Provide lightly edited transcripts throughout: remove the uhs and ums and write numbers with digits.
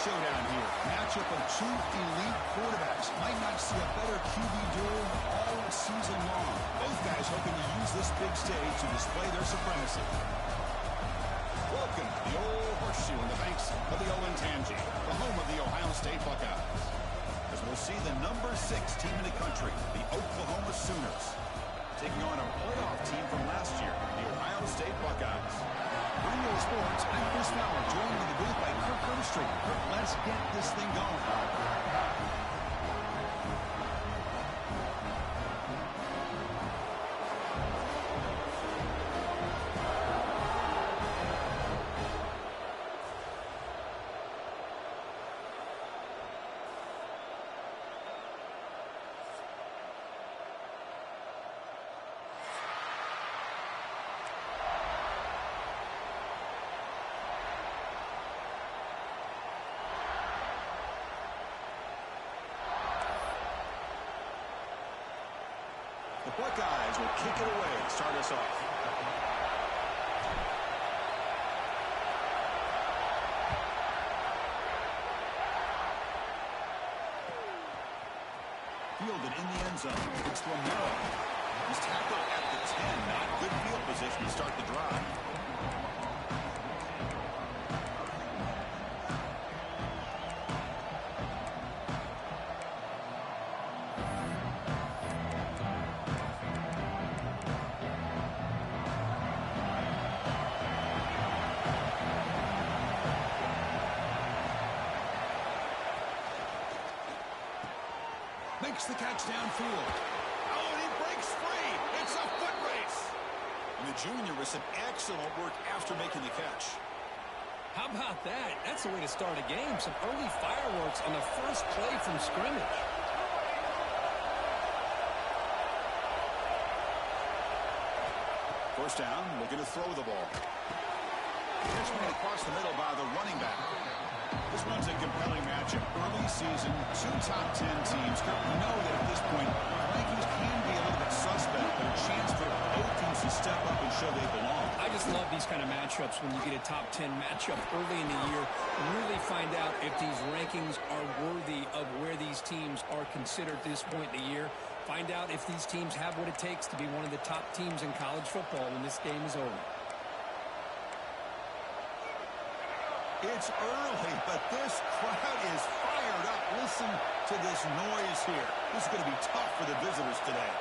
Showdown here. Matchup of two elite quarterbacks. Might not see a better QB duel all season long. Both guys hoping to use this big stage to display their supremacy. Welcome to the old horseshoe in the banks of the Olentangy, the home of the Ohio State Buckeyes. As we'll see the number 6 team in the country, the Oklahoma Sooners, taking on a playoff team from last year, the Ohio State Buckeyes. In-Live Sports, I'm Chris Fowler, joined in the booth by Kirk Herbstreit. Kirk, let's get this thing going. The Buckeyes will kick it away to start us off. Fielded in the end zone. It's Romero. He's tackled at the 10. Not good field position to start the drive. Makes the catch downfield. Oh, and he breaks free. It's a foot race. And the junior with some excellent work after making the catch. How about that? That's the way to start a game. Some early fireworks on the first play from scrimmage. First down, looking to throw the ball. Catch made across the middle by the running back. This one's a compelling matchup. Early season, 2 top 10 teams. We know that at this point, rankings can be a little bit suspect, but a chance for both teams to step up and show they belong. I just love these kind of matchups when you get a top 10 matchup early in the year. Really find out if these rankings are worthy of where these teams are considered at this point in the year. Find out if these teams have what it takes to be one of the top teams in college football when this game is over. It's early, but this crowd is fired up. Listen to this noise here. This is going to be tough for the visitors today.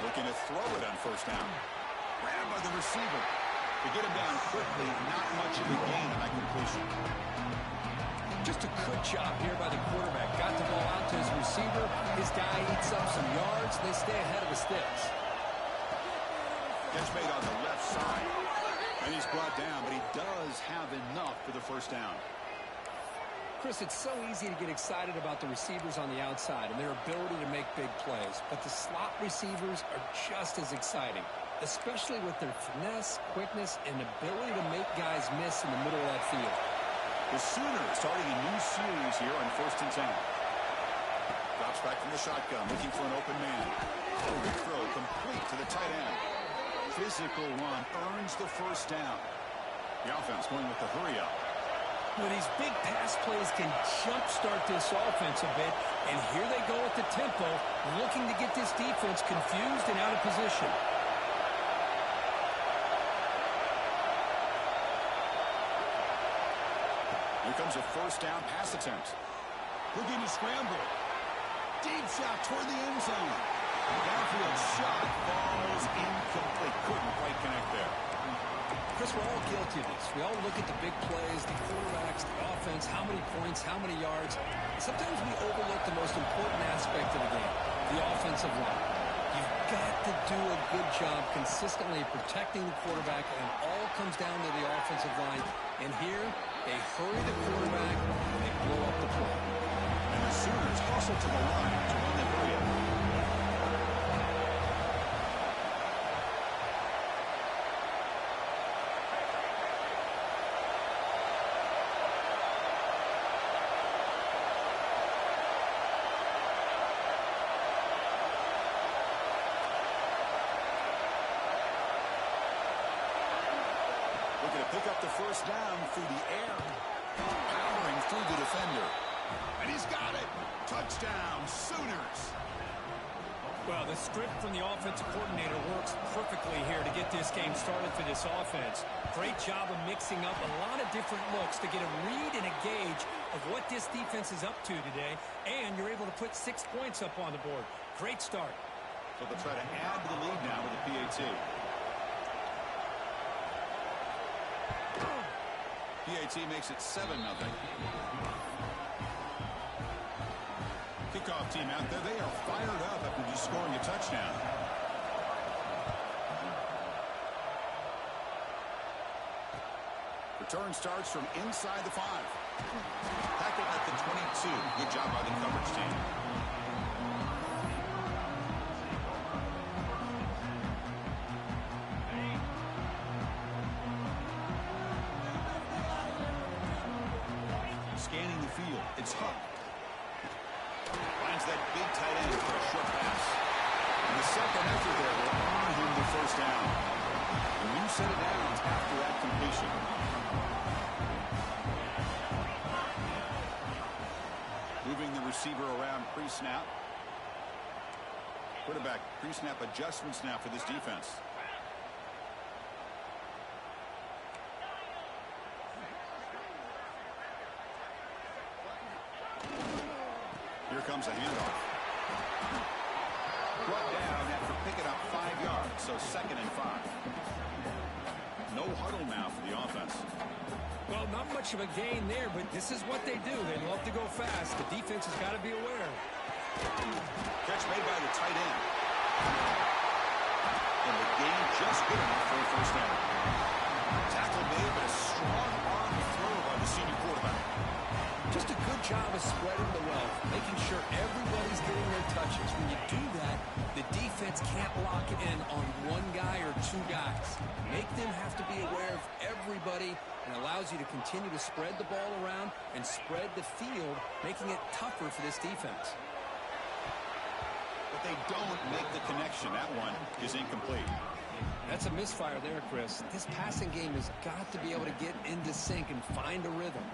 Looking to throw it on first down. Grabbed by the receiver. To get him down quickly, not much of a gain on that completion. Just a good job here by the quarterback. Got the ball out to his receiver. His guy eats up some yards. They stay ahead of the sticks. Catch made on the left side. And he's brought down, but he does have enough for the first down. Chris, it's so easy to get excited about the receivers on the outside and their ability to make big plays. But the slot receivers are just as exciting, especially with their finesse, quickness, and ability to make guys miss in the middle of that field. The Sooners starting a new series here on 1st and 10. Drops back from the shotgun, looking for an open man. Oh, the throw complete to the tight end. Physical run earns the first down. The offense going with the hurry-up. Well, these big pass plays can jumpstart this offense a bit, and here they go at the tempo, looking to get this defense confused and out of position. Here comes a first down pass attempt. Looking to scramble. Deep shot toward the end zone. Downfield shot falls incomplete. Couldn't quite connect there. Chris, we're all guilty of this. We all look at the big plays, the quarterbacks, the offense, how many points, how many yards. Sometimes we overlook the most important aspect of the game, the offensive line. You've got to do a good job consistently protecting the quarterback, and it all comes down to the offensive line. And here, they hurry the quarterback, and they blow up the play. And the Sooners hustle to the line to run the area. Looking to pick up the first down through the air. Powering through the defender. And he's got it. Touchdown, Sooners. Well, the script from the offensive coordinator works perfectly here to get this game started for this offense. Great job of mixing up a lot of different looks to get a read and a gauge of what this defense is up to today, and you're able to put 6 points up on the board. Great start. So they'll try to add to the lead now with the PAT. PAT makes it 7-0. Kickoff team out there. They are fired up after just scoring a touchdown. Return starts from inside the 5. Tackled at the 22. Good job by the coverage team. Scanning the field. It's Huck. Finds that big tight end for a short pass. And the second effort there will earn him the first down. A new set of downs after that completion. Moving the receiver around pre-snap. Quarterback pre-snap adjustments now for this defense. Here comes a handoff. Brought down after picking up 5 yards, so 2nd and 5. No huddle now for the offense. Well, not much of a gain there, but this is what they do. They love to go fast. The defense has got to be aware. Catch made by the tight end. And the gain just good enough for a first down. Tackle made, but a strong arm throw by the senior quarterback. Just a good job of spreading the wealth, making sure everybody's getting their touches. When you do that, the defense can't lock in on one guy or 2 guys. Make them have to be aware of everybody, and allows you to continue to spread the ball around and spread the field, making it tougher for this defense. But they don't make the connection. That one is incomplete. That's a misfire there, Chris. This passing game has got to be able to get into sync and find a rhythm.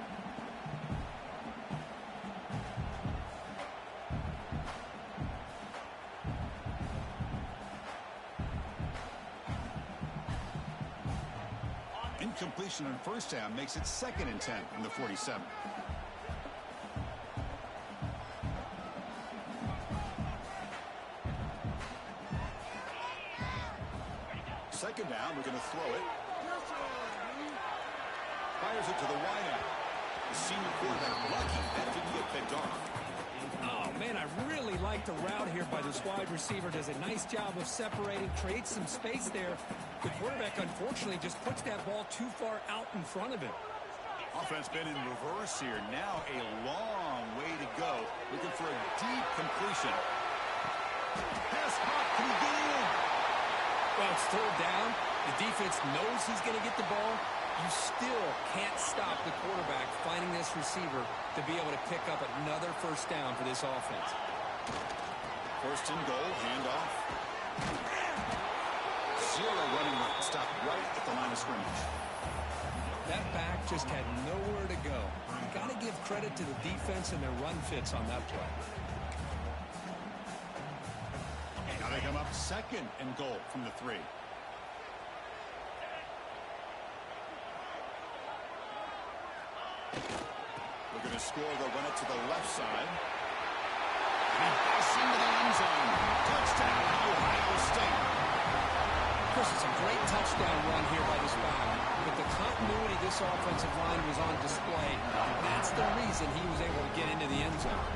Incompletion on first down makes it 2nd and 10 from the 47. Second down, we're going to throw it. Fires it to the wideout. The senior quarterback lucky that didn't get picked off. Oh, man, I really like the route here by this wide receiver. Does a nice job of separating, creates some space there. The quarterback, unfortunately, just puts that ball too far out in front of him. Offense been in reverse here. Now a long way to go. Looking for a deep completion. Pass hot. Can he get in? Well, it's third down. The defense knows he's going to get the ball. You still can't stop the quarterback finding this receiver to be able to pick up another first down for this offense. First and goal, handoff. Zero running room. Stop right at the line of scrimmage. That back just had nowhere to go. You got to give credit to the defense and their run fits on that play. Now they come up 2nd and goal from the 3. We're going to score. They'll run it to the left side. And he busts into the end zone. Touchdown, Ohio State. Chris, it's a great touchdown run here by this back. But the continuity of this offensive line was on display. That's the reason he was able to get into the end zone.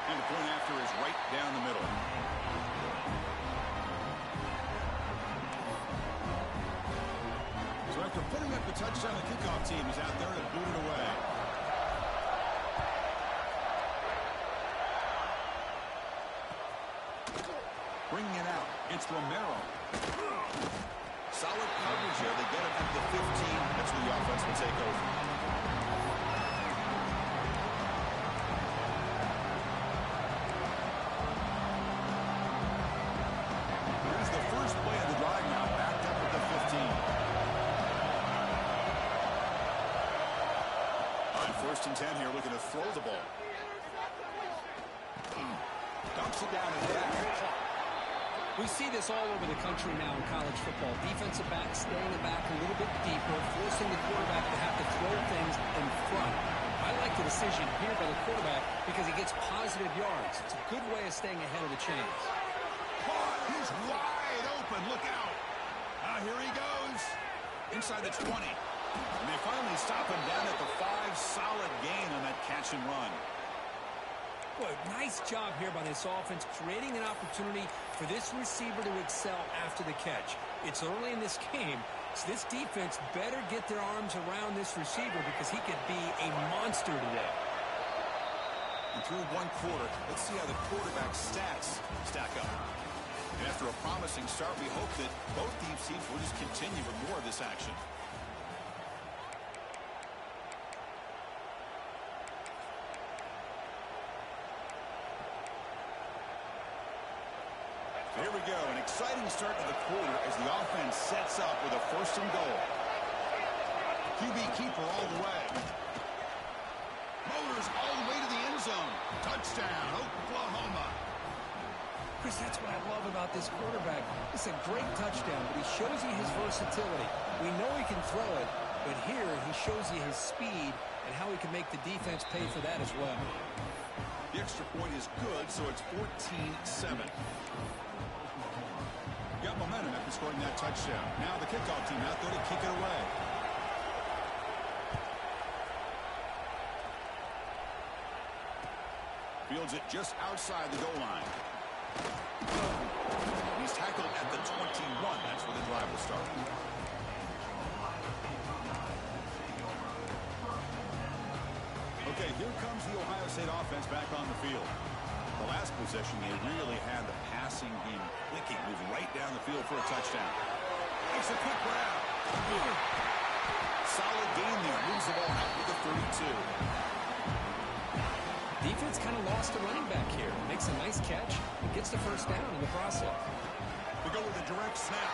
And the point after is right down the middle. After putting up the touchdown, the kickoff team is out there to boot it away. Bringing it out. It's Romero. Solid coverage there. They get it at the 15. That's where the offense will take over. Here's the first play of the drive now, backed up at the 15. On 1st and 10 here, looking to throw the ball. Dumps it down and back. We see this all over the country now in college football. Defensive backs staying back a little bit deeper, forcing the quarterback to have to throw things in front. I like the decision here by the quarterback because he gets positive yards. It's a good way of staying ahead of the chains. He's wide open. Look out. Here he goes. Inside the 20. And they finally stop him down at the 5. Solid gain on that catch and run. Boy, nice job here by this offense, creating an opportunity for this receiver to excel after the catch. It's early in this game, so this defense better get their arms around this receiver because he could be a monster today. And through one quarter, let's see how the quarterback's stats stack up. And after a promising start, we hope that both these teams will just continue with more of this action. Here we go, an exciting start to the quarter as the offense sets up with a 1st and goal. QB keeper all the way. Motors all the way to the end zone. Touchdown, Oklahoma. Chris, that's what I love about this quarterback. It's a great touchdown, but he shows you his versatility. We know he can throw it, but here he shows you his speed and how he can make the defense pay for that as well. The extra point is good, so it's 14-7. Got momentum after scoring that touchdown. Now the kickoff team out there to kick it away. Fields it just outside the goal line. He's tackled at the 21. That's where the drive will start. Okay, here comes the Ohio State offense back on the field. The last possession, they really had the passing game clicking, moving right down the field for a touchdown. It's a quick grab. Solid gain there. Moves the ball out with the 32. Defense kind of lost a running back here. Makes a nice catch and gets the 1st down in the process. We go with a direct snap.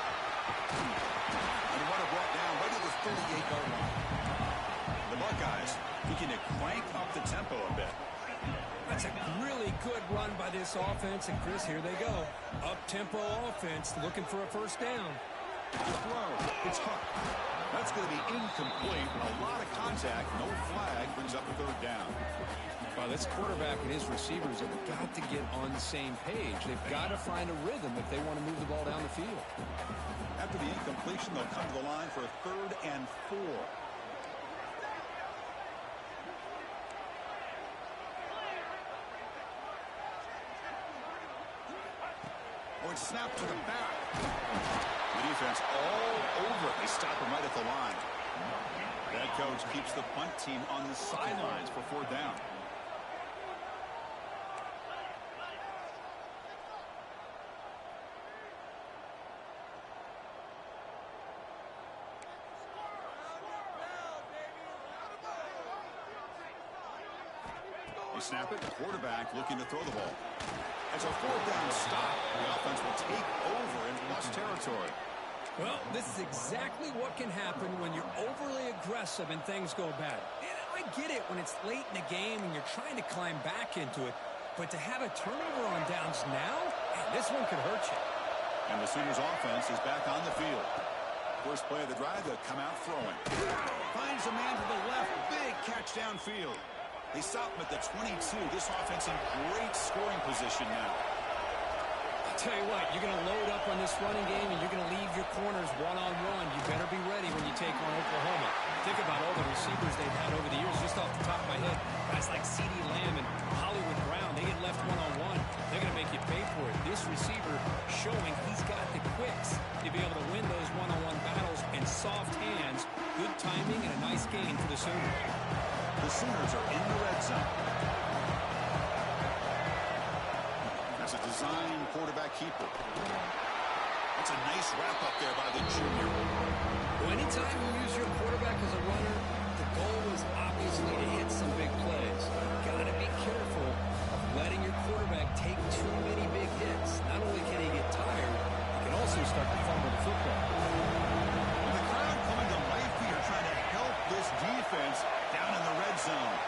And the runner brought down right at the 38-yard line. The Buckeyes looking to crank up the tempo a bit. That's a really good run by this offense. And, Chris, here they go. Up-tempo offense looking for a 1st down. The throw. It's hooked. That's going to be incomplete. A lot of contact. No flag. Brings up a 3rd down. Well, this quarterback and his receivers have got to get on the same page. They've got to find a rhythm if they want to move the ball down the field. After the incompletion, they'll come to the line for a 3rd and 4. It's snapped to the back. The defense all over it. They stop him right at the line. The head coach keeps the punt team on the sidelines for 4th down. They snap it. Quarterback looking to throw the ball. It's a 4th down stop. The offense will take over in plus territory. Well, this is exactly what can happen when you're overly aggressive and things go bad. And I get it when it's late in the game and you're trying to climb back into it. But to have a turnover on downs now, man, this one could hurt you. And the Sooners offense is back on the field. First play of the drive, they'll come out throwing. Finds a man to the left. Big catch downfield. They stop him at the 22. This offense in great scoring position now. I'll tell you what, you're going to load up on this running game and you're going to leave your corners one-on-one. You better be ready when you take on Oklahoma. Think about all the receivers they've had over the years. Just off the top of my head, guys like CeeDee Lamb and Hollywood Brown, they get left one-on-one. They're going to make you pay for it. This receiver showing he's got the quicks to be able to win those one-on-one battles and soft hands Good timing and a nice gain for the Sooners. The Sooners are in the red zone. That's a design quarterback keeper. That's a nice wrap up there by the junior. Well, anytime you use your quarterback as a runner, the goal is obviously to hit some big plays. You've got to be careful of letting your quarterback take too many big hits. Not only can he get tired, he can also start to fumble the football. And the crowd coming to life here, trying to help this defense down in the red zone.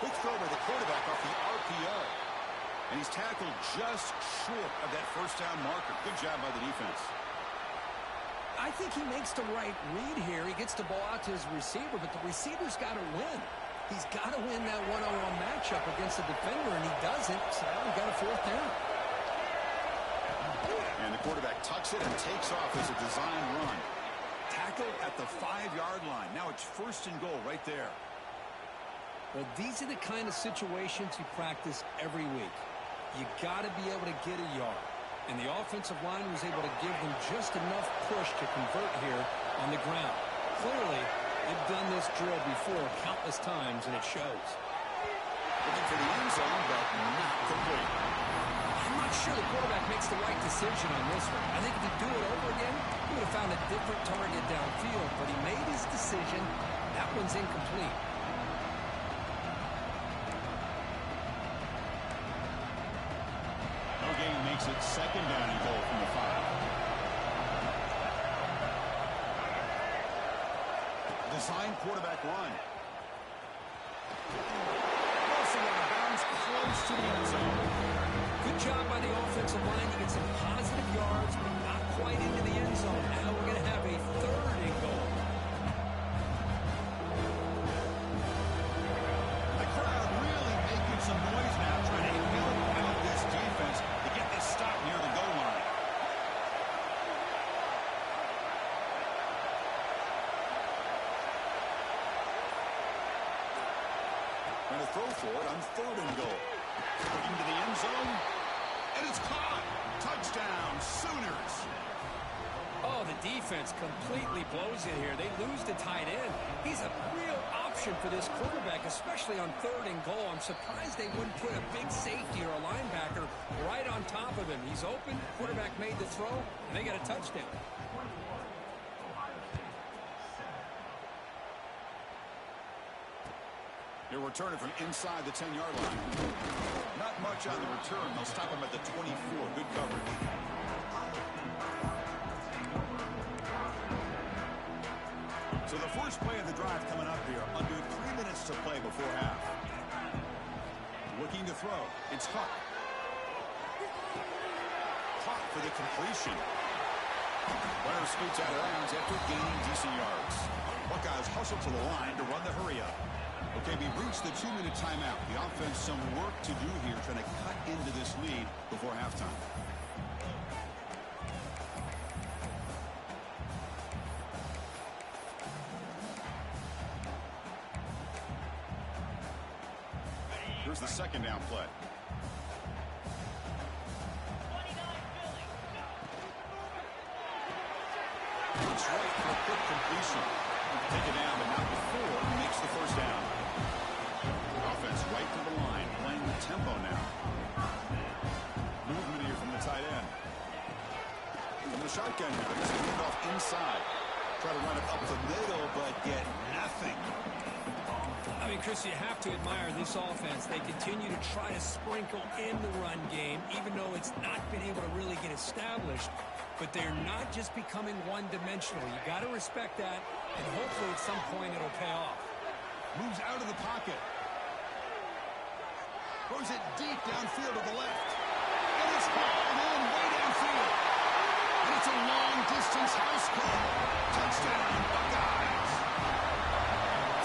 Quick throw by the quarterback off the RPO. And he's tackled just short of that first down marker. Good job by the defense. I think he makes the right read here. He gets the ball out to his receiver, but the receiver's got to win. He's got to win that one-on-one matchup against the defender, and he doesn't. So now we got a fourth down. And the quarterback tucks it and takes off as a design run. Tackle at the 5-yard line. Now it's first and goal right there. Well, these are the kind of situations you practice every week. You got to be able to get a yard. And the offensive line was able to give them just enough push to convert here on the ground. Clearly, they've done this drill before countless times, and it shows. Looking for the end zone, but not complete. I'm not sure the quarterback makes the right decision on this one. I think if he'd do it over again, he would have found a different target downfield. But he made his decision. That one's incomplete. Makes it second down and goal from the 5. Design quarterback run. Crossing out of bounds close to the end zone. Good job by the offensive line to get some positive yards, but not quite into the end zone. Now we're going to have a third and goal. The crowd really making some noise now, trying to help out this defense to get this stop near the goal line. And a throw for it on third and goal. Looking to the end zone, and it's caught. Touchdown, Sooners. Oh, the defense completely blows it here. They lose the tight end. He's a real option for this quarterback, especially on third and goal. I'm surprised they wouldn't put a big safety or a linebacker right on top of him. He's open, quarterback made the throw, and they got a touchdown. They're returning from inside the 10-yard line. Not much on the return. They'll stop him at the 24. Good coverage. So the first play of the drive coming up here. Under 3 minutes to play before half. Looking to throw. It's Huck. Caught for the completion. Runner scoots out of bounds after gaining decent yards. Buckeyes hustle to the line to run the hurry up. Okay, we've reached the 2-minute timeout. The offense some work to do here, trying to cut into this lead before halftime. Here's the second down play. Looks right for a quick completion. Take it down, but not before he makes the first down. Offense right to the line, playing the tempo now. Movement here from the tight end. From the shotgun now, he's hand off inside. Try to run it up the middle, but get nothing. I mean, Chris, you have to admire this offense. They continue to try to sprinkle in the run game, even though it's not been able to really get established. But they're not just becoming one-dimensional. You got to respect that, and hopefully at some point it'll pay off. Moves out of the pocket. Throws it deep downfield to the left. And it's hauled in way downfield. And it's a long-distance house call. Touchdown, Buckeyes.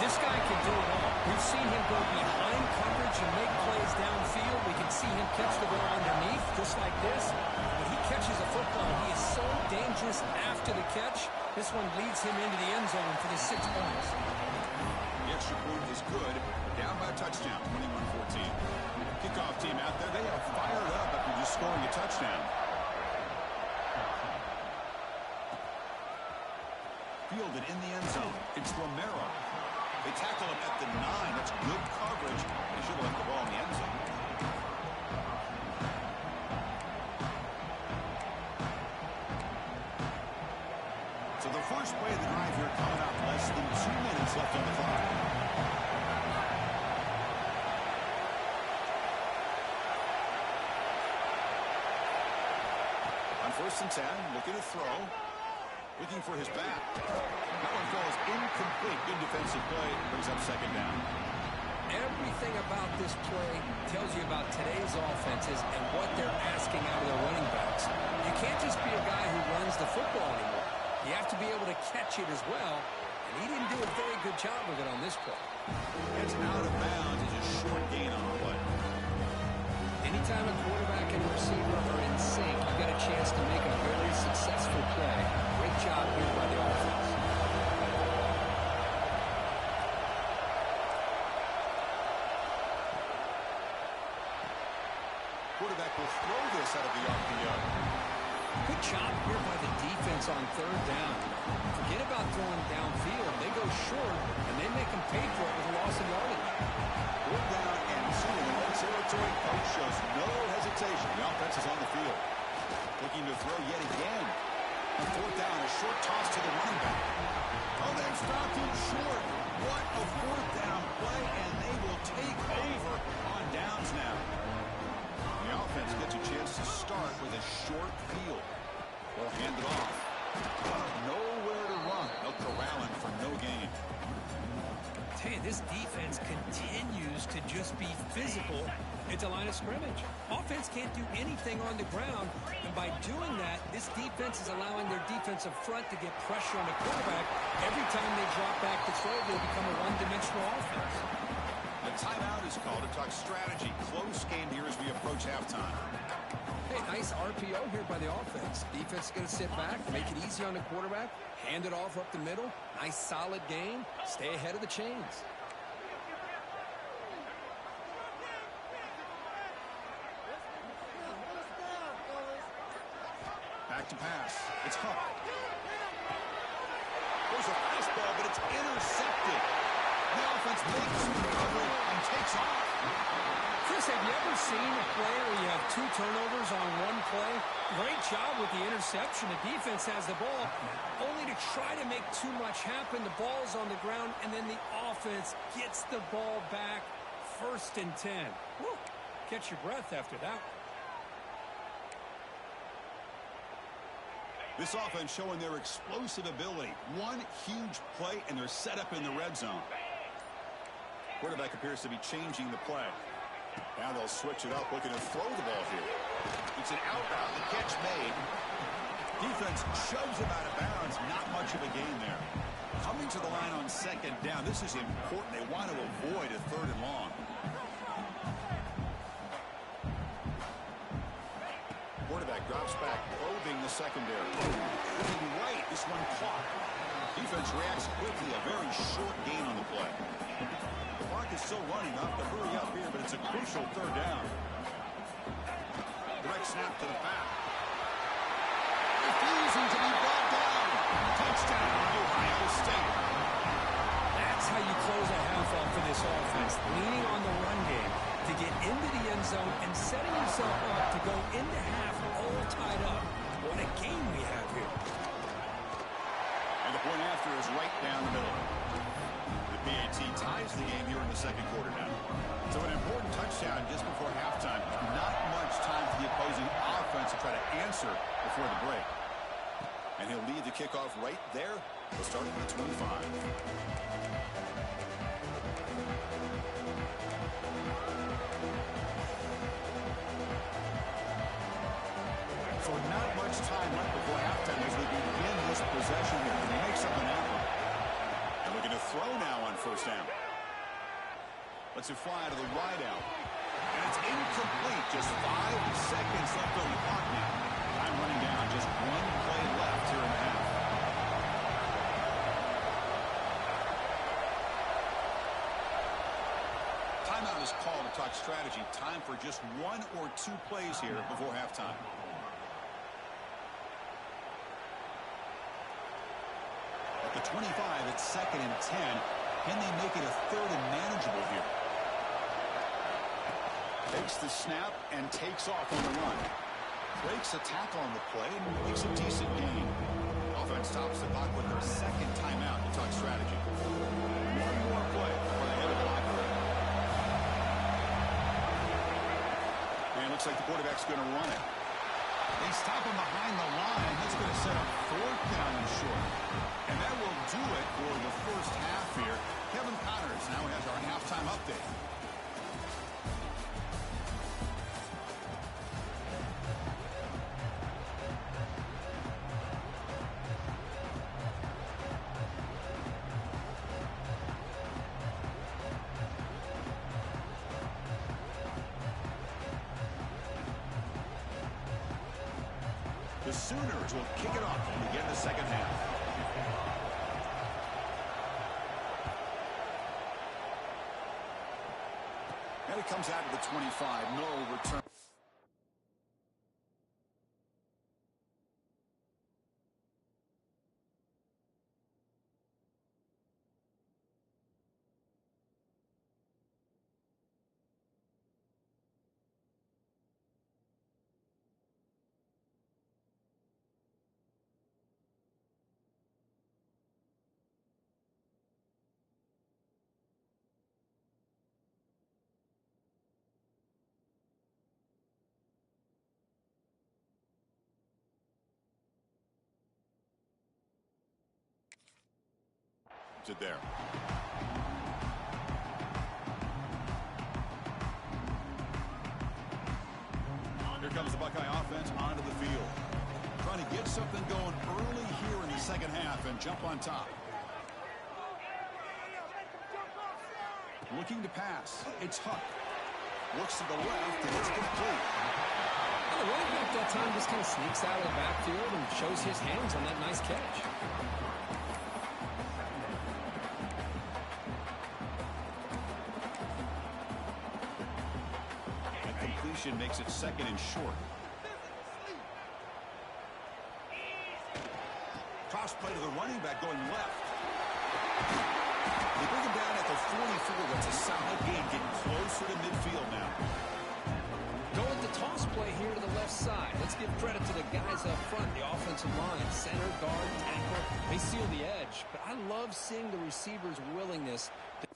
This guy can do it all. We've seen him go behind coverage and make plays downfield. We can see him catch the ball underneath, just like this. When he catches a football, he is so dangerous after the catch. This one leads him into the end zone for the 6 points. The extra point is good. Down by touchdown, 21-14. Kickoff team out there, they are fired up after just scoring a touchdown. Fielded in the end zone. It's Romero. They tackle him at the 9. That's good coverage. They should have left the ball in the end zone. So the first play of the drive here coming up, less than 2 minutes left on the clock. On 1st and 10, looking to throw. Looking for his back. That one falls incomplete. Good defensive play. Brings up 2nd down. Everything about this play tells you about today's offenses and what they're asking out of their running backs. You can't just be a guy who runs the football anymore. You have to be able to catch it as well. And he didn't do a very good job with it on this play. It's out of bounds. It's a short gain on the play. Anytime a quarterback and a receiver are in sync, you've got a chance to make a very successful play. Great job here by the offense. Quarterback will throw this out of the RPO. Good job here by the defense on 3rd down. Forget about throwing downfield. They go short, and they make them pay for it with a loss of yardage. 4th down and 2 in the red territory. Coach shows no hesitation. The offense is on the field. Looking to throw yet again. On 4th down, a short toss to the running back. Oh, they've stopped him short. What a 4th down play, and they will take over on downs now. The offense gets a chance to start with a short field. They'll hand it off. Nowhere to run. They'll corral him for no gain. Tell you, this defense continues to just be physical at the line of scrimmage. Offense can't do anything on the ground, and by doing that, this defense is allowing their defensive front to get pressure on the quarterback. Every time they drop back to throw, they become a one-dimensional offense. The timeout is called to talk strategy. Close game here as we approach halftime. Hey, nice RPO here by the offense. Defense is going to sit back, make it easy on the quarterback, hand it off up the middle. Nice solid game. Stay ahead of the chains. Back to pass. It's Huck. There's a fastball, but it's intercepted. The offense makes the recovery and takes off. Chris, have you ever seen a play where you have 2 turnovers on one play? Great job with the interception. The defense has the ball, only to try to make too much happen. The ball's on the ground, and then the offense gets the ball back. 1st and 10. Woo. Catch your breath after that. This offense showing their explosive ability. One huge play, and they're set up in the red zone. Quarterback appears to be changing the play. Now they'll switch it up, looking to throw the ball here. It's an out-route. The catch made. Defense shoves him out of bounds. Not much of a gain there. Coming to the line on 2nd down. This is important. They want to avoid a 3rd and long. Quarterback drops back, probing the secondary. Looking right. This one caught. Defense reacts quickly. A very short gain on the play. The clock is still running. Not to hurry up here, but it's a crucial 3rd down. Direct snap to the back. Refusing to be brought down. Touchdown, Ohio State. That's how you close a half off for this offense. Leaning on the run game to get into the end zone and setting yourself up to go into half all tied up. What a game we have here. And the point after is right down the middle. The PAT ties the game here in the 2nd quarter now. So an important touchdown just before halftime. Not much time for the opposing offense to try to answer before the break. And he'll lead the kickoff right there. We'll start at the 25. So not much time left before halftime as they begin this possession here. Can they make something happen? And looking to throw now on 1st down. Lets it fly to the wide out. And it's incomplete. Just 5 seconds left on the clock now. Time running down. Just 1 play left here in the half. Timeout is called to talk strategy. Time for just 1 or 2 plays here before halftime. At the 25, it's 2nd and 10. Can they make it a 3rd and manageable here? Takes the snap and takes off on the run. Breaks a tackle on the play and makes a decent gain. Offense stops the clock with their 2nd timeout to talk strategy. One more play before they head to the locker room. And looks like the quarterback's going to run it. They stop him behind the line. That's going to set up 4th down and short. And that will do it for the first half here. Kevin Connors now has our halftime update. The Sooners will kick it off to begin the second half. And it comes out to the 25. No return. It there. Here comes the Buckeye offense onto the field. Trying to get something going early here in the second half and jump on top. Looking to pass. It's Huck. Looks to the left and it's complete. Well, the running back that time just kind of sneaks out of the backfield and shows his hands on that nice catch. Makes it 2nd and short. Toss play to the running back going left. They bring him down at the 44. That's a solid gain, getting closer to midfield now. Go with the toss play here to the left side. Let's give credit to the guys up front, the offensive line, center, guard, tackle. They seal the edge, but I love seeing the receiver's willingness to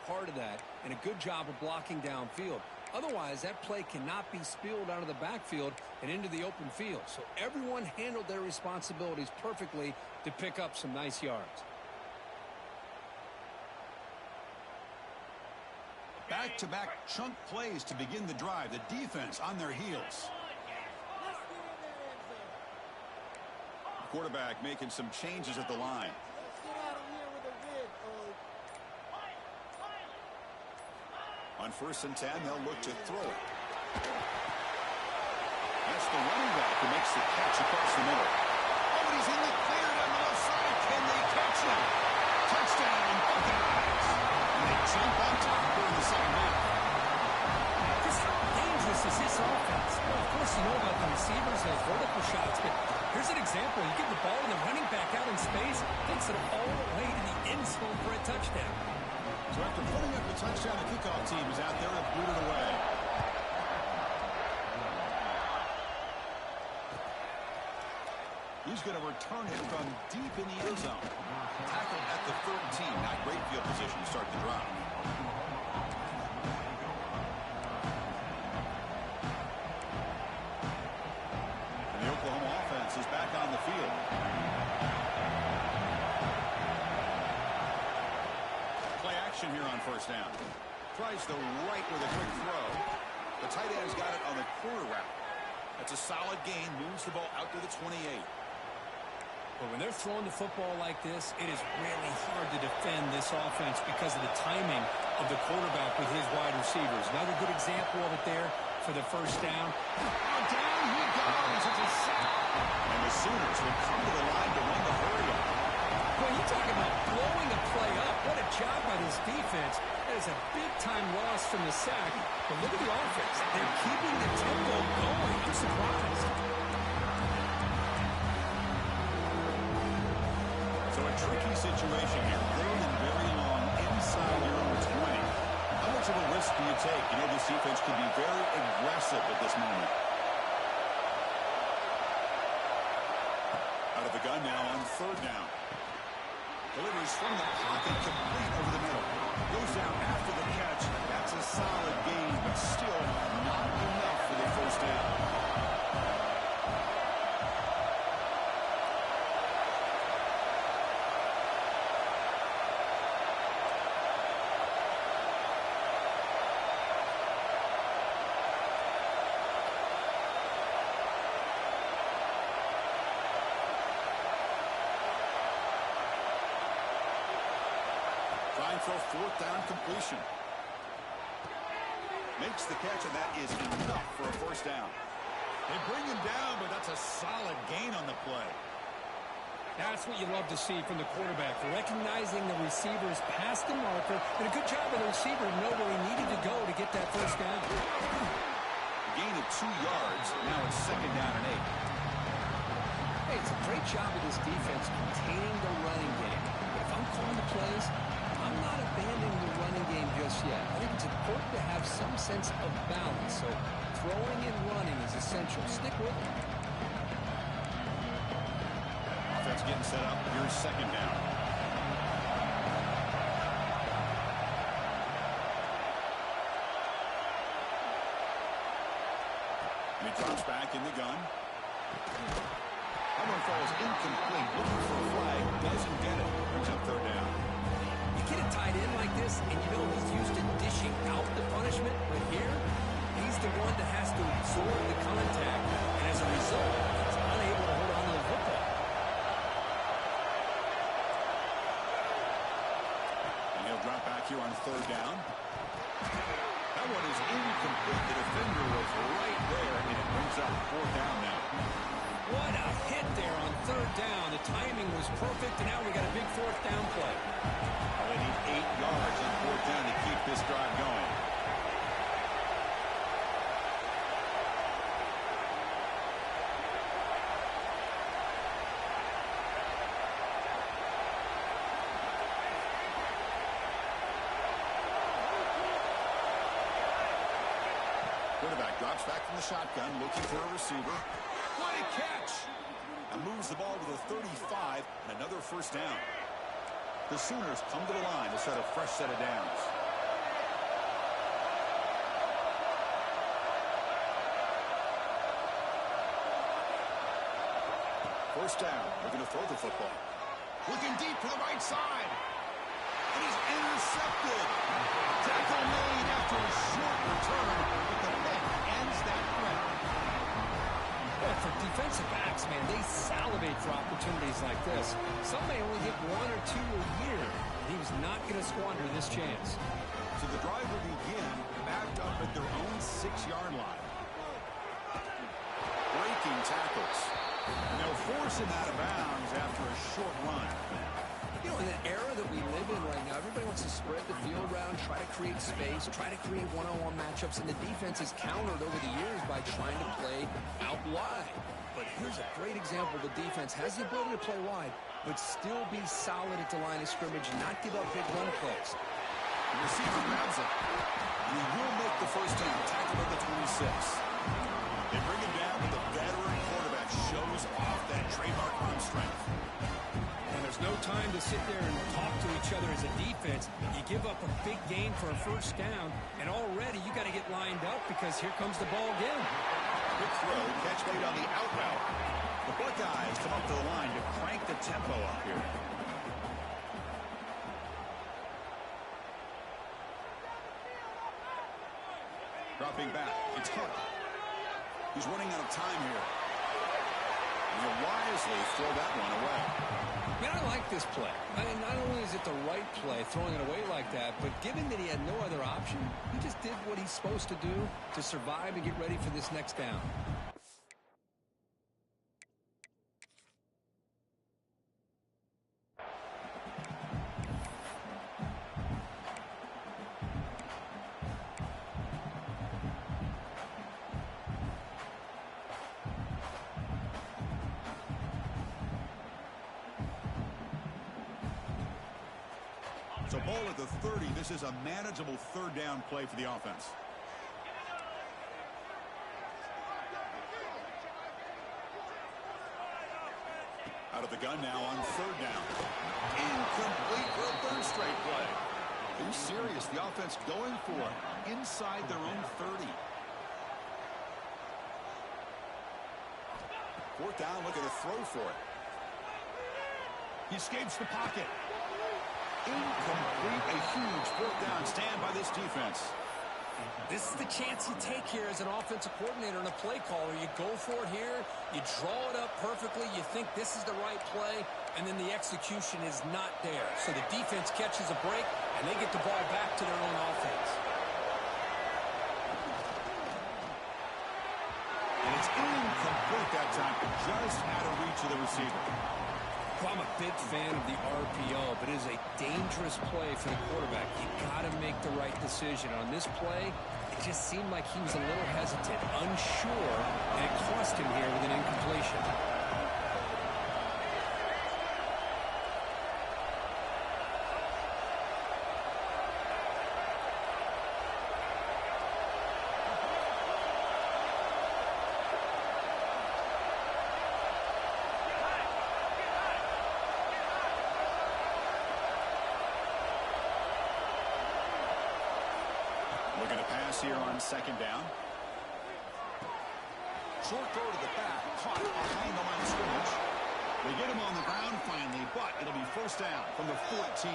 part of that, and a good job of blocking downfield. Otherwise, that play cannot be spilled out of the backfield and into the open field. So everyone handled their responsibilities perfectly to pick up some nice yards. Back-to-back chunk plays to begin the drive. The defense on their heels. Quarterback making some changes at the line. On 1st and 10, they'll look to throw it. That's the running back who makes the catch across the middle. Oh, and he's in the clear down the left side. Can they catch him? Touchdown, Buckeyes. And they jump on top here in the second half. Just how dangerous is this offense? Well, of course, you know about the receivers, those vertical shots, but here's an example. You get the ball and the running back out in space, takes it all the way to the end zone for a touchdown. So after putting up the touchdown, the kickoff team is out there and boot it away. He's going to return it from deep in the end zone. Tackled at the 13. Not great field position to start the drive. And the Oklahoma offense is back on the field. Here on 1st down. Tries the right with a quick throw. The tight end's got it on the corner route. That's a solid gain. Moves the ball out to the 28. But when they're throwing the football like this, it is really hard to defend this offense because of the timing of the quarterback with his wide receivers. Another good example of it there for the 1st down. Down he goes. It's a sack. And the Sooners will come to the line to run the hurry up. Well, you talk about blowing a play up. What a job by this defense, that is a big-time loss from the sack. But look at the offense. They're keeping the tempo going. I'm surprised. So a tricky situation here. Third and very long inside your own 20. How much of a risk do you take? You know, this defense could be very aggressive at this moment. Out of the gun now on third down. Delivers from the pocket, complete over the middle. Goes down after the catch. That's a solid gain, but still not enough for the first down. Trying for a fourth down completion. Makes the catch, and that is enough for a first down. They bring him down, but that's a solid gain on the play. That's what you love to see from the quarterback, recognizing the receiver's past the marker, and a good job of the receiver to know where he needed to go to get that first down. Gain of 2 yards. Now it's second down and 8. Hey, it's a great job of this defense containing the running game. But if I'm calling the plays, I'm not abandoning the running game just yet. I think it's important to have some sense of balance. So throwing and running is essential. Stick with it. Offense getting set up. Here's second down. And he drops back in the gun. That one falls incomplete. Looking for a flag. Doesn't get it. Brings up third down. You get it tied in like this, and you know he's used to dishing out the punishment, but here, he's the one that has to absorb the contact, and as a result, he's unable to hold on to the football. And he'll drop back here on third down. That one is incomplete. The defender was right there, and it brings up fourth down now. What a hit there on third down. The timing was perfect, and now we got a big fourth down play. They need 8 yards on fourth down to keep this drive going. Quarterback drops back from the shotgun, looking for a receiver. What a catch! And moves the ball to the 35, and another first down. The Sooners come to the line to set a fresh set of downs. First down. Looking to throw the football. Looking deep to the right side. And he's intercepted. Tackle made after a short return, but the pick ends that threat. Well, for defensive backs, man, they salivate for opportunities like this. Some may only get 1 or 2 a year, and he was not going to squander this chance. So the drive will begin backed up at their own 6-yard line. Breaking tackles. And they'll force him out of bounds after a short run. You know, in the era that we live in right now, everybody wants to spread the field around, try to create space, try to create one-on-one matchups, and the defense is countered over the years by trying to play out wide. But here's a great example. The defense has the ability to play wide, but still be solid at the line of scrimmage, not give up big run plays. The receiver grabs it. And he will make the first down. Tackled at the 26. They bring him down, but the veteran quarterback shows off that trademark arm strength. And there's no time to sit there and talk to each other as a defense. You give up a big gain for a first down, and already you got to get lined up because here comes the ball again. Good throw, catch made on the out route. The Buckeyes come up to the line to crank the tempo up here. Dropping back, it's Hunt. He's running out of time here. And he'll wisely throw that one away. Man, I like this play. I mean, not only is it the right play, throwing it away like that, but given that he had no other option, he just did what he's supposed to do to survive and get ready for this next down. So ball at the 30. This is a manageable third down play for the offense. Out of the gun now on third down. Incomplete for a third straight play. Are you serious? The offense going for it inside their own 30. Fourth down, looking to throw for it. He escapes the pocket. Incomplete. A huge fourth down stand by this defense. This is the chance you take here as an offensive coordinator and a play caller. You go for it here. You draw it up perfectly. You think this is the right play, and then the execution is not there. So the defense catches a break, and they get the ball back to their own offense. And it's incomplete that time. Just out of reach of the receiver. Well, I'm a big fan of the RPO, but it is a dangerous play for the quarterback. You got to make the right decision. On this play, it just seemed like he was a little hesitant, unsure, and it cost him here with an incompletion. Looking to pass here on second down. Short throw to the back, caught behind the line of scrimmage. They get him on the ground finally, but it'll be first down from the 14.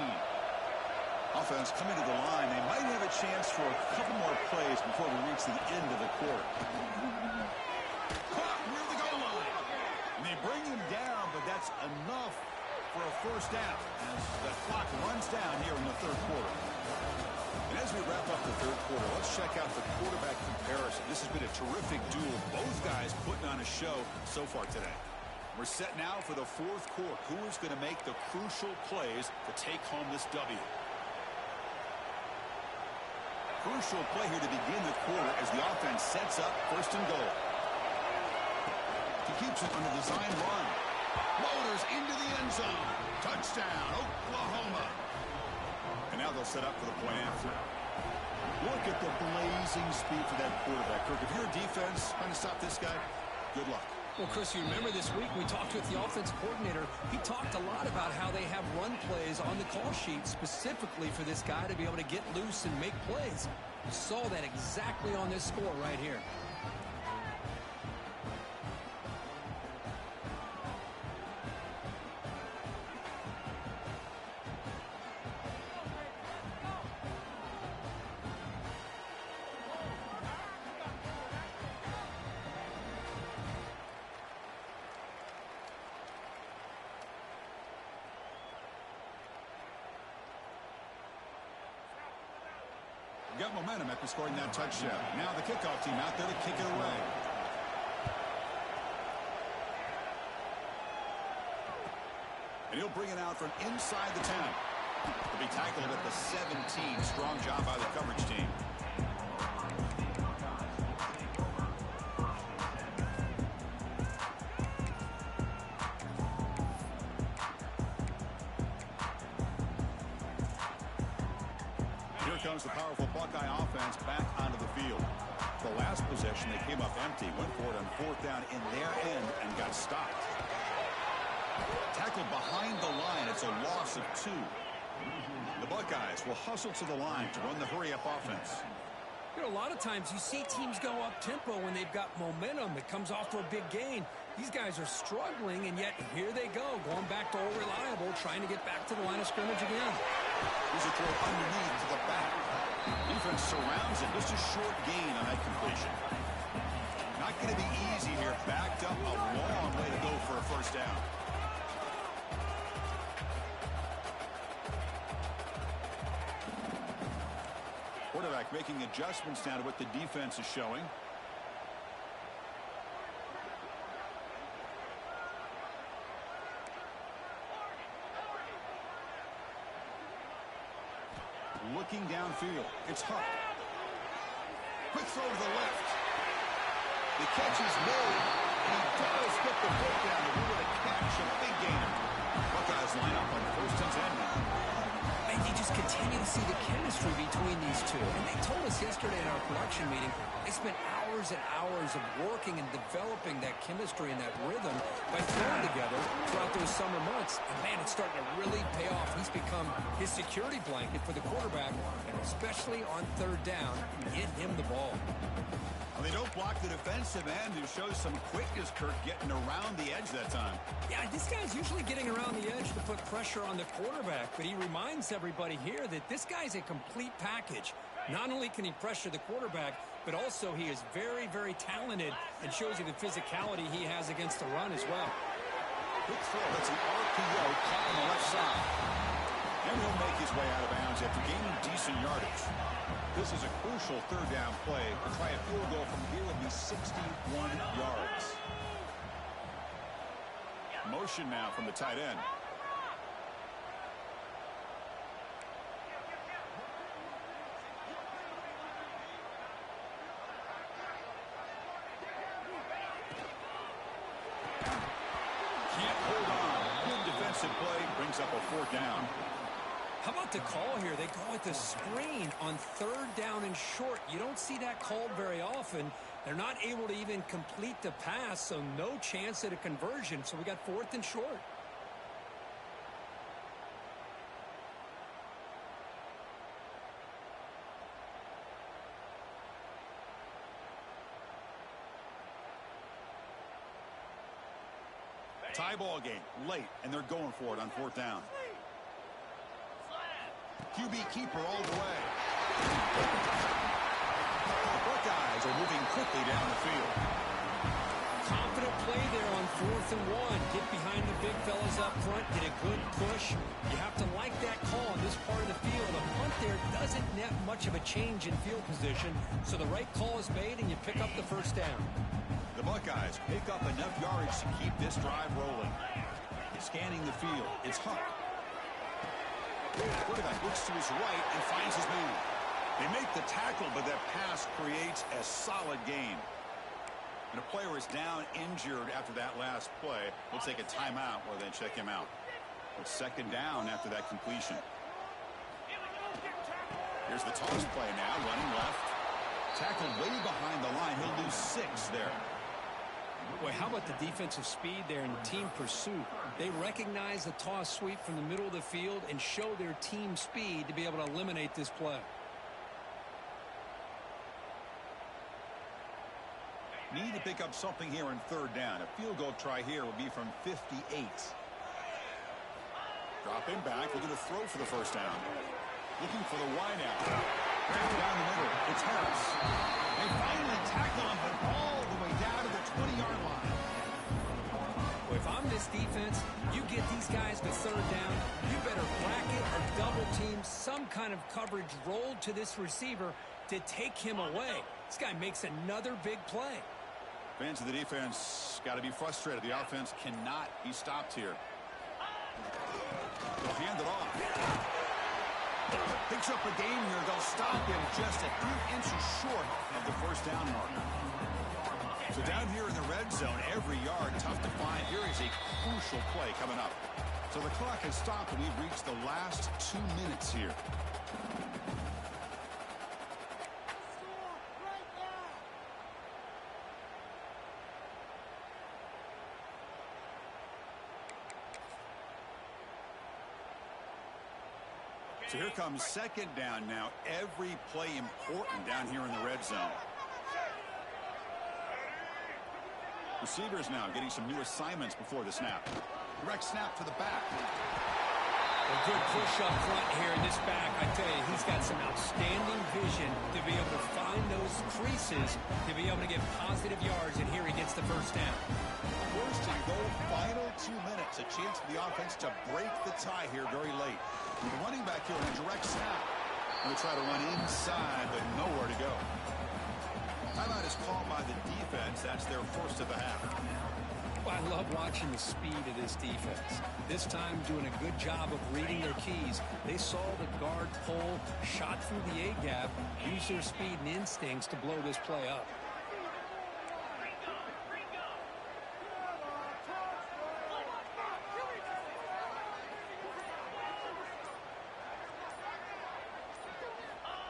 Offense coming to the line. They might have a chance for a couple more plays before we reach the end of the quarter. Caught near the goal line. And they bring him down, but that's enough for a first down as the clock runs down here in the third quarter. And as we wrap up the third quarter, let's check out the quarterback comparison. This has been a terrific duel. Both guys putting on a show so far today. We're set now for the fourth quarter. Who is going to make the crucial plays to take home this W? Crucial play here to begin the quarter as the offense sets up first and goal. He keeps it on the design run. Motors into the end zone. Touchdown, Oklahoma. And now they'll set up for the point after. Look at the blazing speed for that quarterback. Kirk, if you're a defense trying to stop this guy, good luck. Well, Chris, you remember this week we talked with the offensive coordinator. He talked a lot about how they have run plays on the call sheet specifically for this guy to be able to get loose and make plays. You saw that exactly on this score right here. Got momentum after scoring that touchdown. Now the kickoff team out there to kick it away. And he'll bring it out from inside the 10. He'll be tackled at the 17. Strong job by the coverage team. Comes the powerful Buckeye offense back onto the field. The last possession, they came up empty, went for it on fourth down in their end and got stopped. Tackled behind the line. It's a loss of 2. The Buckeyes will hustle to the line to run the hurry-up offense. You know, a lot of times you see teams go up-tempo when they've got momentum. It comes off to a big gain. These guys are struggling, and yet here they go, going back to old reliable, trying to get back to the line of scrimmage again. Here's a throw underneath to the back. Defense surrounds it. Just a short gain on that completion. Not going to be easy here. Backed up a long way to go for a first down. Quarterback making adjustments now to what the defense is showing. Looking downfield. It's Huck. Quick throw to the left. The catch is made, and he does put the foot down to do with a catch, a big gainer. Buckeyes line up on first and 10 now. They you just continue to see the chemistry between these two. And they told us yesterday in our production meeting, they spent hours and hours of working and developing that chemistry and that rhythm by throwing together throughout those summer months. And, man, it's starting to really pay off. He's become his security blanket for the quarterback, and especially on third down, get him the ball. Well, they don't block the defensive end, who shows some quickness, Kirk, getting around the edge that time. Yeah, this guy's usually getting around the edge to put pressure on the quarterback, but he reminds everybody here that this guy's a complete package. Not only can he pressure the quarterback, but also he is very, very talented and shows you the physicality he has against the run as well. Quick throw. That's an RPO caught on the left side. And he'll make his way out of bounds after gaining decent yardage. This is a crucial third down play. To try a field goal from here would be 61 yards. Motion now from the tight end. Can't hold on. Good defensive play. Brings up a fourth down. How about the call here? They go with the screen on third down and short. You don't see that called very often. They're not able to even complete the pass, so no chance at a conversion. So we got fourth and short. Tie ball game late, and they're going for it on fourth down. QB keeper all the way. The Buckeyes are moving quickly down the field. Confident play there on 4th and 1. Get behind the big fellas up front. Get a good push. You have to like that call on this part of the field. A punt there doesn't net much of a change in field position, so the right call is made, and you pick up the first down. The Buckeyes pick up enough yardage to keep this drive rolling. Scanning the field. It's Huck. Quarterback looks to his right and finds his man. They make the tackle, but that pass creates a solid gain. And a player is down injured after that last play. Looks like a timeout or they check him out. It's second down after that completion. Here's the toss play now, running left. Tackled way behind the line. He'll lose 6 there. Boy, how about the defensive speed there and the team pursuit? They recognize the toss sweep from the middle of the field and show their team speed to be able to eliminate this play. Need to pick up something here on third down. A field goal try here would be from 58. Dropping back, looking to throw for the first down. Looking for the wide out. Right down the middle. It's Harris. They finally tackle him, but all the way down to the 20-yard line. Well, if I'm this defense, you get these guys to third down, you better bracket or double team some kind of coverage rolled to this receiver to take him away. This guy makes another big play. Fans of the defense got to be frustrated. The offense cannot be stopped here. They'll hand it off. Picks up a game here. They'll stop him just a few inches short of the first down marker. So down here in the red zone, every yard tough to find. Here is a crucial play coming up. So the clock has stopped, and we've reached the last 2 minutes here. So here comes second down now. Every play important down here in the red zone. Receivers now getting some new assignments before the snap. Direct snap to the back. A good push up front here in this back. I tell you, he's got some outstanding vision to be able to find those creases, to be able to get positive yards, and here he gets the first down. First and goal, final 2 minutes. A chance for the offense to break the tie here very late. The running back here in a direct snap. Going to try to run inside, but nowhere to go. Timeout is called by the defense. That's their first of the half. Well, I love watching the speed of this defense. This time doing a good job of reading their keys. They saw the guard pull, shot through the A-gap, used their speed and instincts to blow this play up.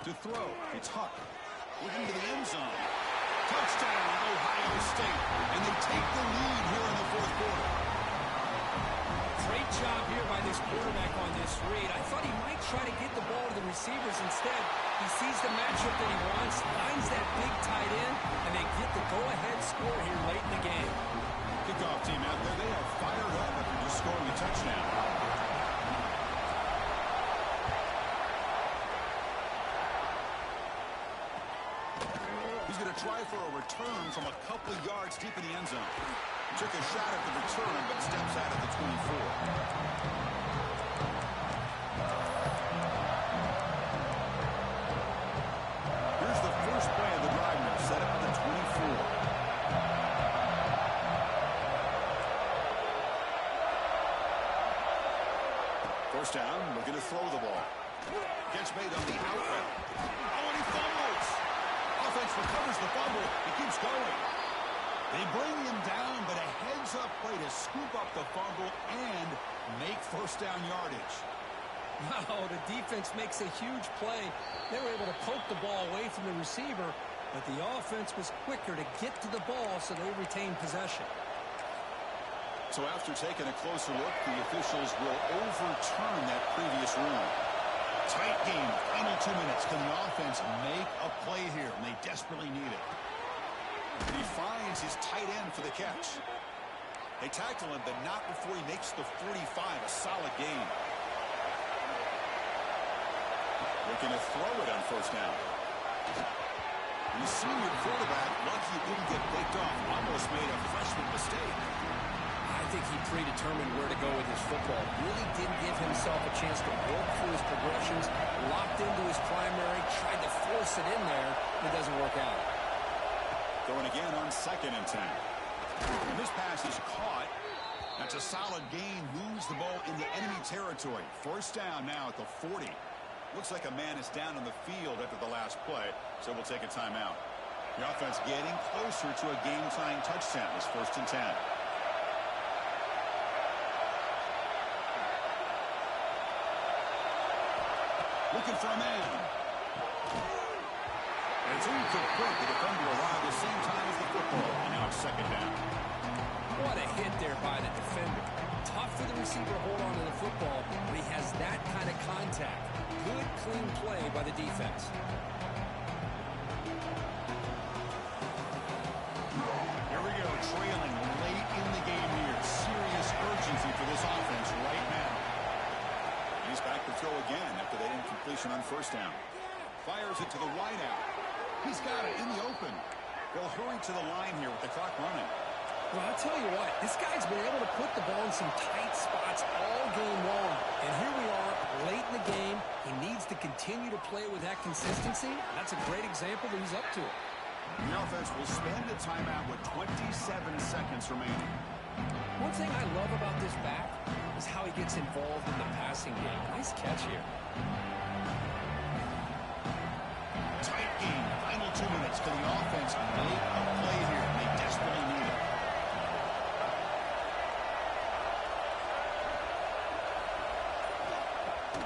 To throw, it's Huck. Looking to the end zone. Touchdown, Ohio State. And they take the lead here in the fourth quarter. Great job here by this quarterback on this read. I thought he might try to get the ball to the receivers. Instead, he sees the matchup that he wants, finds that big tight end, and they get the go-ahead score here late in the game. Kickoff team out there, they are fired up after just scoring a touchdown. He's going to try for a return from a couple of yards deep in the end zone. Took a shot at the return, but steps out at the 24. Here's the first play of the drive now, set up at the 24. First down, looking to throw the ball. Gets made on the out route. Oh, and he fumbles. Offense recovers the fumble. He keeps going. They bring him down, but a heads-up play to scoop up the fumble and make first down yardage. Wow, the defense makes a huge play. They were able to poke the ball away from the receiver, but the offense was quicker to get to the ball, so they retained possession. So after taking a closer look, the officials will overturn that previous ruling. Tight game, final 2 minutes. Can the offense make a play here? And they desperately need it. He finds his tight end for the catch. They tackle him, but not before he makes the 45, a solid gain. Looking to throw it on first down. The senior quarterback, lucky he didn't get picked off, almost made a freshman mistake. I think he predetermined where to go with his football. Really didn't give himself a chance to work through his progressions, locked into his primary, tried to force it in there, and it doesn't work out. Going again on 2nd and 10. And this pass is caught. That's a solid gain. Moves the ball into enemy territory. First down now at the 40. Looks like a man is down on the field after the last play, so we'll take a timeout. The offense getting closer to a game-tying touchdown. It's 1st and 10. Looking for a man. And it's incomplete. The defender arrived at the same time as the football. And now it's 2nd down. What a hit there by the defender. Tough for the receiver to hold on to the football, but he has that kind of contact. Good, clean play by the defense. Here we go, trailing late in the game here. Serious urgency for this offense right now. He's back to throw again after that incompletion on first down. Fires it to the wide out. He's got it in the open. They'll hurry to the line here with the clock running. Well, I'll tell you what, this guy's been able to put the ball in some tight spots all game long. And here we are, late in the game. He needs to continue to play with that consistency. That's a great example that he's up to it. The offense will spend a timeout with 27 seconds remaining. One thing I love about this back is how he gets involved in the passing game. Nice catch here. Tight game, final 2 minutes. Can the offense make a play here? They desperately need it.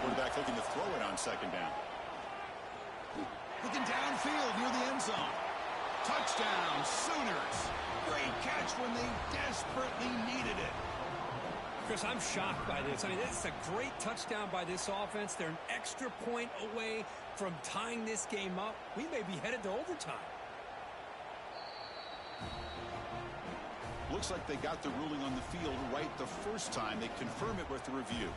Quarterback looking to throw it on 2nd down. Looking downfield near the end zone. Touchdown, Sooners. Great catch when they desperately needed it. Chris, I'm shocked by this. I mean, it's a great touchdown by this offense. They're an extra point away from tying this game up. We may be headed to overtime. Looks like they got the ruling on the field right the first time. They confirm it with the review.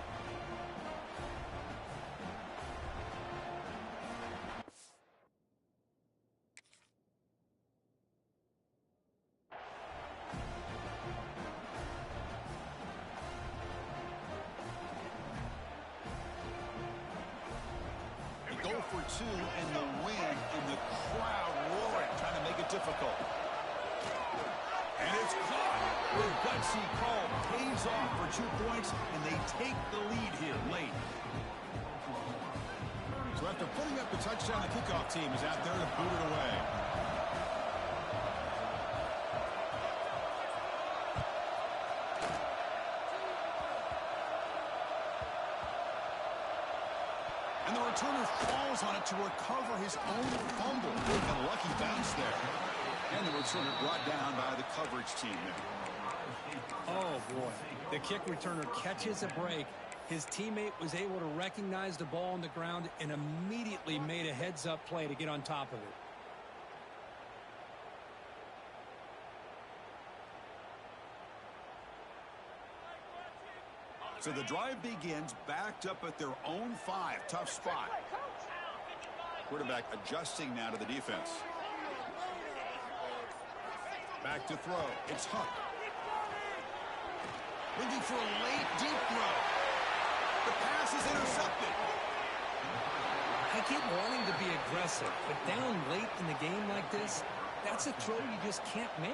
Go for 2 and the win, and the crowd roaring, trying to make it difficult. And it's caught. The gutsy call pays off for 2 points, and they take the lead here late. So after putting up the touchdown, the kickoff team is out there to boot it away. And the returner falls falls on it to recover his own fumble. A lucky bounce there. And the returner brought down by the coverage team there. Oh, boy. The kick returner catches a break. His teammate was able to recognize the ball on the ground and immediately made a heads-up play to get on top of it. So the drive begins backed up at their own 5. Tough spot. Quarterback adjusting now to the defense. Back to throw. It's Huck. Looking for a late deep throw. The pass is intercepted. I keep wanting to be aggressive, but down late in the game like this, that's a throw you just can't make.